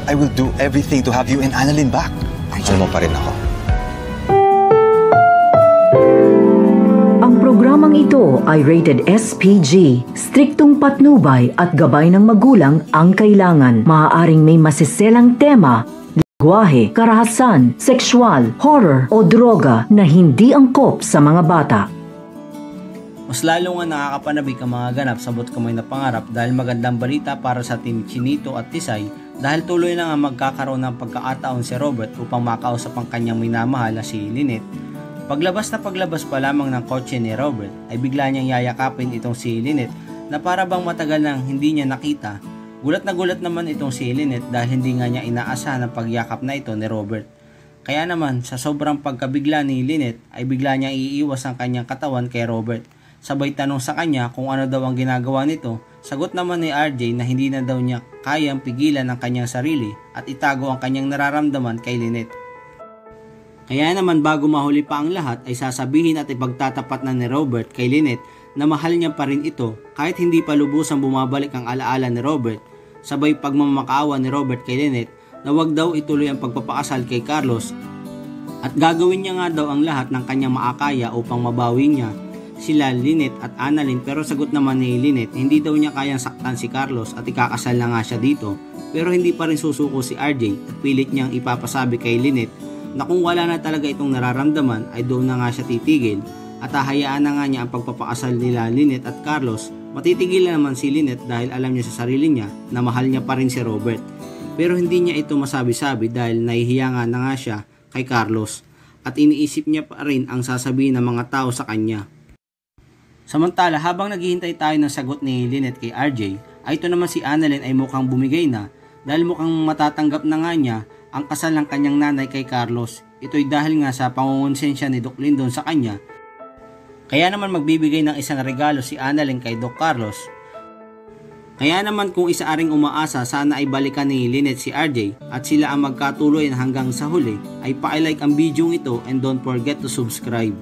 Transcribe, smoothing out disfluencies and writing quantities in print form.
I will do everything to have you and Annalyn back. Mahal mo pa rin ako. Ang programang ito ay rated SPG. Striktong patnubay at gabay ng magulang ang kailangan. Maaaring may masiselang tema, lingwahe, karahasan, sexual, horror o droga na hindi angkop sa mga bata. Mas lalo nga nakakapanabik ang mga ganap sa But Kamoy na Pangarap dahil magandang balita para sa Team Chinito at Tisay dahil tuloy na nga magkakaroon ng pagkakataon si Robert upang makausap ang kanyang minamahal na si Lynette. Paglabas pa lamang ng kotse ni Robert ay bigla niyang yayakapin itong si Lynette na para bang matagal nang hindi niya nakita. Gulat na gulat naman itong si Lynette dahil hindi nga niya inaasahan ang pagyakap na ito ni Robert. Kaya naman sa sobrang pagkabigla ni Lynette ay bigla niyang iiwas ang kanyang katawan kay Robert. Sabay tanong sa kanya kung ano daw ang ginagawa nito. Sagot naman ni RJ na hindi na daw niya kayang pigilan ang kanyang sarili at itago ang kanyang nararamdaman kay Lynette. Kaya naman bago mahuli pa ang lahat ay sasabihin at ipagtatapat na ni Robert kay Lynette na mahal niya pa rin ito kahit hindi pa lubusang bumabalik ang alaala ni Robert. Sabay pagmamakaawa ni Robert kay Lynette na wag daw ituloy ang pagpapakasal kay Carlos at gagawin niya nga daw ang lahat ng kanyang maakaya upang mabawi niya sila Lynette at Annalyn, pero sagot naman ni Lynette hindi daw niya kayang saktan si Carlos at ikakasal na nga siya dito. Pero hindi pa rin susuko si RJ at pilit niyang ipapasabi kay Lynette na kung wala na talaga itong nararamdaman ay doon na nga siya titigil at hahayaan na nga niya ang pagpapakasal nila Lynette at Carlos. Matitigilan naman si Lynette dahil alam niya sa sarili niya na mahal niya pa rin si Robert. Pero hindi niya ito masabi-sabi dahil nahihiya nga na nga siya kay Carlos at iniisip niya pa rin ang sasabihin ng mga tao sa kanya. Samantala, habang naghihintay tayo ng sagot ni Lynette kay RJ, ay ito naman si Annalyn ay mukhang bumigay na dahil mukhang matatanggap na nga niya ang kasal ng kanyang nanay kay Carlos. Ito'y dahil nga sa pangungonsensya ni Doc Lindon sa kanya. Kaya naman magbibigay ng isang regalo si Annalyn kay Doc Carlos. Kaya naman kung isaaring umaasa sana ay balikan ni Lynette si RJ at sila ang magkatuloy hanggang sa huli ay pa-like ang video ito and don't forget to subscribe.